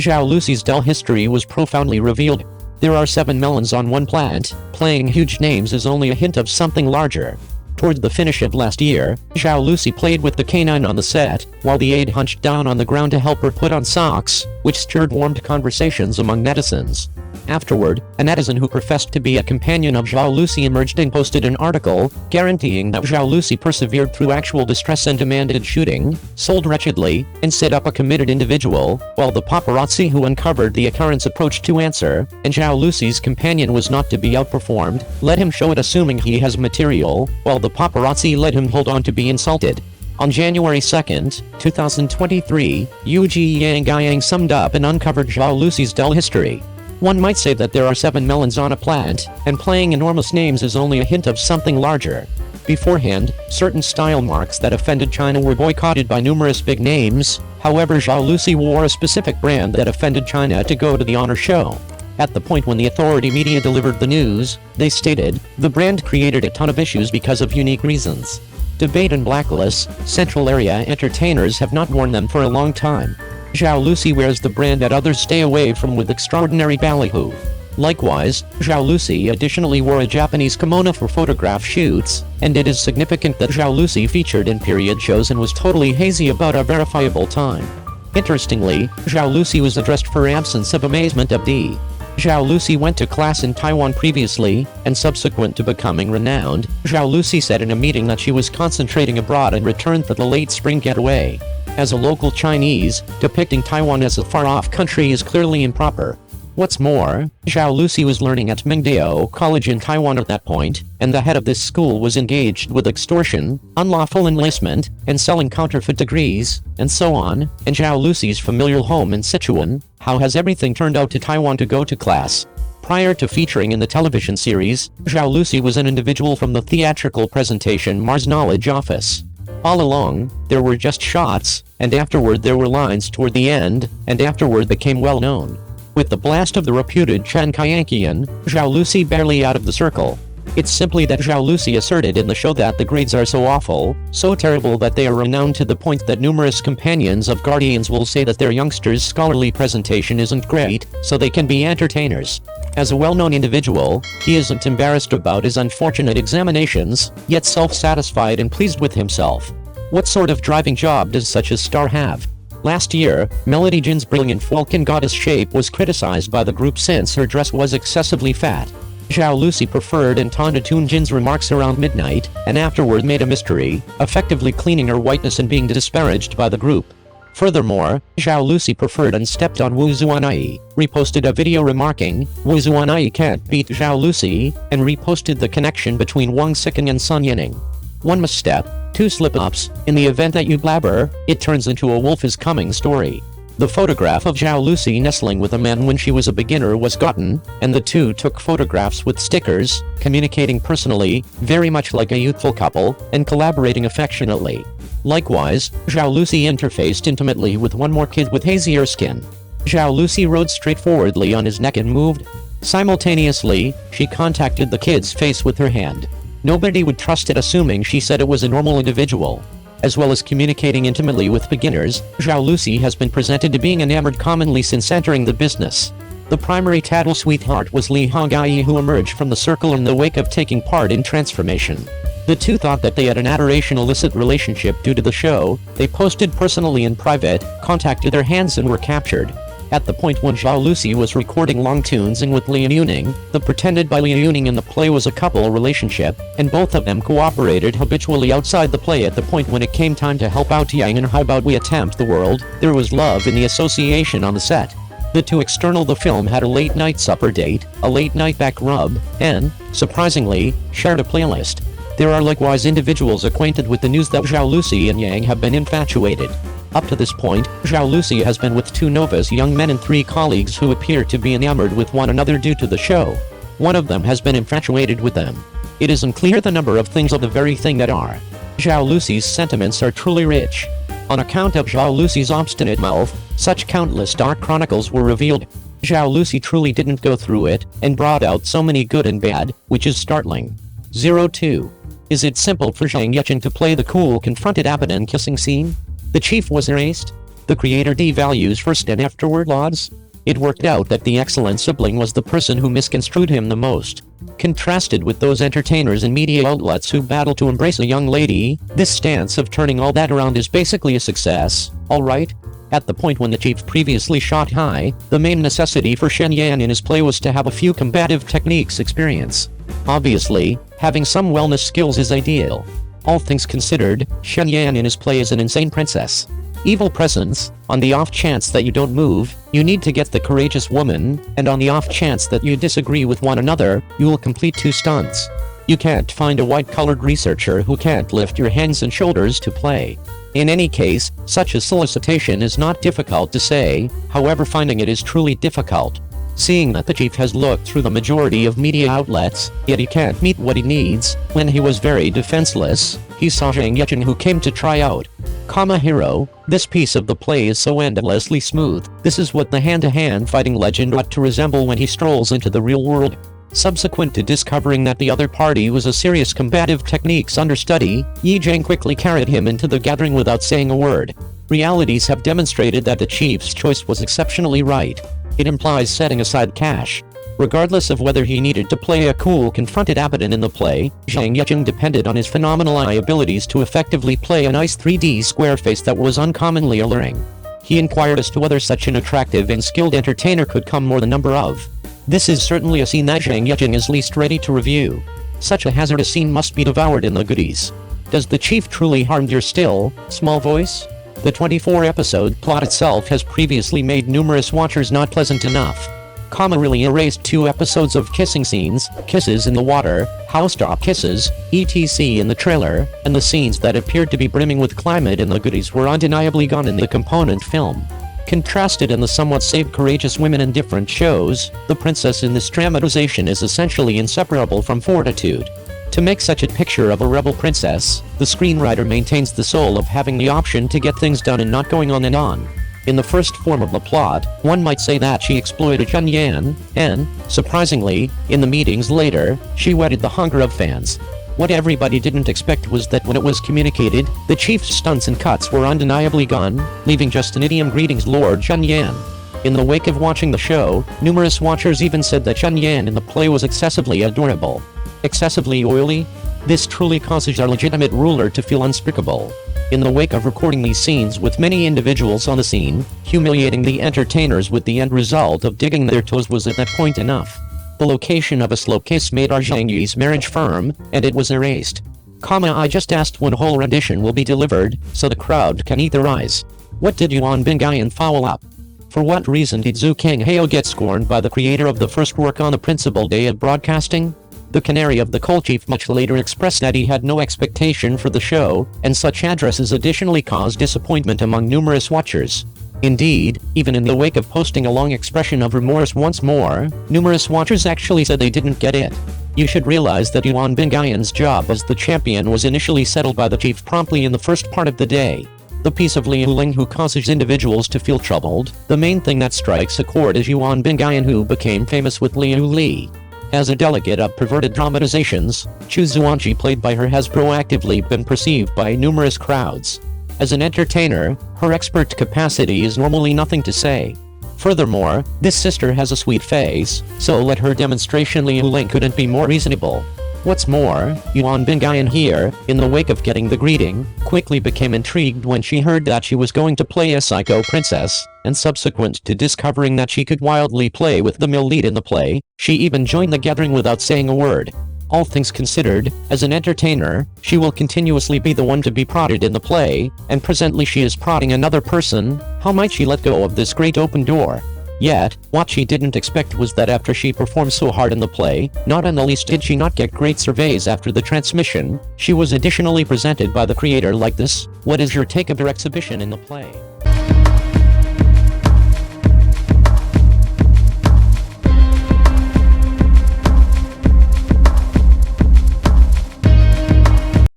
Zhao Lusi's dull history was profoundly revealed. There are 7 melons on one plant. Playing huge names is only a hint of something larger. Toward the finish of last year, Zhao Lusi played with the canine on the set, while the aide hunched down on the ground to help her put on socks, which stirred warmed conversations among netizens. Afterward, a netizen who professed to be a companion of Zhao Lusi emerged and posted an article, guaranteeing that Zhao Lusi persevered through actual distress and demanded shooting, sold wretchedly, and set up a committed individual, while the paparazzi who uncovered the occurrence approached to answer, and Zhao Lusi's companion was not to be outperformed, let him show it assuming he has material, while the paparazzi let him hold on to be insulted. On January 2, 2023, Yang summed up and uncovered Zhao Lusi's dull history. One might say that there are 7 melons on a plant, and playing enormous names is only a hint of something larger. Beforehand, certain style marks that offended China were boycotted by numerous big names. However, Zhao Lusi wore a specific brand that offended China to go to the honor show. At the point when the authority media delivered the news, they stated, the brand created a ton of issues because of unique reasons. Debate and blacklist, Central Area entertainers have not worn them for a long time. Zhao Lusi wears the brand that others stay away from with extraordinary ballyhoo. Likewise, Zhao Lusi additionally wore a Japanese kimono for photograph shoots, and it is significant that Zhao Lusi featured in period shows and was totally hazy about a verifiable time. Interestingly, Zhao Lusi was addressed for absence of amazement of D. Zhao Lusi went to class in Taiwan previously, and subsequent to becoming renowned, Zhao Lusi said in a meeting that she was concentrating abroad and returned for the late spring getaway. As a local Chinese, depicting Taiwan as a far-off country is clearly improper. What's more, Zhao Lusi was learning at Mingdao College in Taiwan at that point, and the head of this school was engaged with extortion, unlawful enlistment, and selling counterfeit degrees, and so on. In Zhao Lusi's familial home in Sichuan, how has everything turned out to Taiwan to go to class? Prior to featuring in the television series, Zhao Lusi was an individual from the theatrical presentation Mars Knowledge Office. All along, there were just shots, and afterward there were lines toward the end, and afterward became well known. With the blast of the reputed Chen Kaiankian, Zhao Lusi barely out of the circle. It's simply that Zhao Lusi asserted in the show that the grades are so awful, so terrible that they are renowned to the point that numerous companions of guardians will say that their youngsters' scholarly presentation isn't great, so they can be entertainers. As a well-known individual, he isn't embarrassed about his unfortunate examinations, yet self-satisfied and pleased with himself. What sort of driving job does such a star have? Last year, Melody Jin's brilliant Falcon goddess shape was criticized by the group since her dress was excessively fat. Zhao Lusi preferred and taunted Jin's remarks around midnight, and afterward made a mystery, effectively cleaning her whiteness and being disparaged by the group. Furthermore, Zhao Lusi preferred and stepped on Wu Zuanai, reposted a video remarking, Wu Zuanai can't beat Zhao Lusi, and reposted the connection between Wang Xikang and Sun Yining. One misstep, 2 slip-ups, in the event that you blabber, it turns into a wolf is coming story. The photograph of Zhao Lusi nestling with a man when she was a beginner was gotten, and the two took photographs with stickers, communicating personally, very much like a youthful couple, and collaborating affectionately. Likewise, Zhao Lusi interfaced intimately with one more kid with hazier skin. Zhao Lusi rode straightforwardly on his neck and moved. Simultaneously, she contacted the kid's face with her hand. Nobody would trust it assuming she said it was a normal individual. As well as communicating intimately with beginners, Zhao Lusi has been presented to being enamored commonly since entering the business. The primary tattle sweetheart was Li Hongyi, who emerged from the circle in the wake of taking part in Transformation. The two thought that they had an adoration illicit relationship due to the show. They posted personally in private, contacted their hands and were captured. At the point when Zhao Lusi was recording long tunes and with Li Yuning, the pretended by Li Yuning in the play was a couple relationship, and both of them cooperated habitually outside the play. At the point when it came time to help out Yang and How About We Attempt the World, there was love in the association on the set. The two external the film had a late night supper date, a late night back rub, and, surprisingly, shared a playlist. There are likewise individuals acquainted with the news that Zhao Lusi and Yang have been infatuated. Up to this point, Zhao Lusi has been with 2 novice young men and 3 colleagues who appear to be enamored with one another due to the show. One of them has been infatuated with them. It isn't clear the number of things of the very thing that are. Zhao Lusi's sentiments are truly rich. On account of Zhao Lusi's obstinate mouth, such countless dark chronicles were revealed. Zhao Lusi truly didn't go through it, and brought out so many good and bad, which is startling. 02. Is it simple for Zheng Yecheng to play the cool confronted Abadan kissing scene? The chief was erased? The creator devalues first and afterward lauds? It worked out that the excellent sibling was the person who misconstrued him the most. Contrasted with those entertainers and media outlets who battle to embrace a young lady, this stance of turning all that around is basically a success, alright? At the point when the chief previously shot high, the main necessity for Zheng Yecheng in his play was to have a few combative techniques experience. Obviously, having some wellness skills is ideal. All things considered, Zheng Yecheng in his play is an insane princess. Evil presence, on the off chance that you don't move, you need to get the courageous woman, and on the off chance that you disagree with one another, you will complete 2 stunts. You can't find a white-collared researcher who can't lift your hands and shoulders to play. In any case, such a solicitation is not difficult to say, however finding it is truly difficult. Seeing that the chief has looked through the majority of media outlets, yet he can't meet what he needs, when he was very defenseless, he saw Zheng Yecheng who came to try out. Hero, this piece of the play is so endlessly smooth. This is what the hand-to-hand fighting legend ought to resemble when he strolls into the real world. Subsequent to discovering that the other party was a serious combative techniques understudy, Yecheng quickly carried him into the gathering without saying a word. Realities have demonstrated that the chief's choice was exceptionally right. It implies setting aside cash. Regardless of whether he needed to play a cool confronted Abaddon in the play, Zheng Yecheng depended on his phenomenal eye abilities to effectively play a nice 3D square face that was uncommonly alluring. He inquired as to whether such an attractive and skilled entertainer could come more the number of. This is certainly a scene that Zheng Yecheng is least ready to review. Such a hazardous scene must be devoured in the goodies. Does the chief truly harm your still, small voice? The 24-episode plot itself has previously made numerous watchers not pleasant enough. Really erased 2 episodes of kissing scenes, kisses in the water, housetop kisses, etc. in the trailer, and the scenes that appeared to be brimming with climate in the goodies were undeniably gone in the component film. Contrasted in the somewhat safe courageous women in different shows, the princess in this dramatization is essentially inseparable from fortitude. To make such a picture of a rebel princess, the screenwriter maintains the soul of having the option to get things done and not going on and on. In the first form of the plot, one might say that she exploited Zheng Yecheng, and, surprisingly, in the meetings later, she whetted the hunger of fans. What everybody didn't expect was that when it was communicated, the chief's stunts and cuts were undeniably gone, leaving just an idiom "Greetings Lord Zheng Yecheng." In the wake of watching the show, numerous watchers even said that Zheng Yecheng in the play was excessively adorable. Excessively oily? This truly causes our legitimate ruler to feel unspeakable. In the wake of recording these scenes with many individuals on the scene, humiliating the entertainers with the end result of digging their toes was at that point enough. The location of a slow kiss made our Zheng Yi's marriage firm, and it was erased. I just asked when a whole rendition will be delivered, so the crowd can eat their eyes. What did Yuan Bingyan follow up? For what reason did Zhu Kanghao get scorned by the creator of the first work on the principal day of broadcasting? The canary of the coal chief much later expressed that he had no expectation for the show, and such addresses additionally caused disappointment among numerous watchers. Indeed, even in the wake of posting a long expression of remorse once more, numerous watchers actually said they didn't get it. You should realize that Yuan Bingyan's job as the champion was initially settled by the chief promptly in the first part of the day. The piece of Liu Ling who causes individuals to feel troubled, the main thing that strikes a chord is Yuan Bingyan who became famous with Liu Li. As a delegate of perverted dramatizations, Chu Zuanqi played by her has proactively been perceived by numerous crowds. As an entertainer, her expert capacity is normally nothing to say. Furthermore, this sister has a sweet face, so let her demonstration Liu Ling couldn't be more reasonable. What's more, Yuan Bingyan here, in the wake of getting the greeting, quickly became intrigued when she heard that she was going to play a psycho princess, and subsequent to discovering that she could wildly play with the male lead in the play, she even joined the gathering without saying a word. All things considered, as an entertainer, she will continuously be the one to be prodded in the play, and presently she is prodding another person. How might she let go of this great open door? Yet, what she didn't expect was that after she performed so hard in the play, not in the least did she not get great surveys after the transmission, she was additionally presented by the creator like this. What is your take of her exhibition in the play?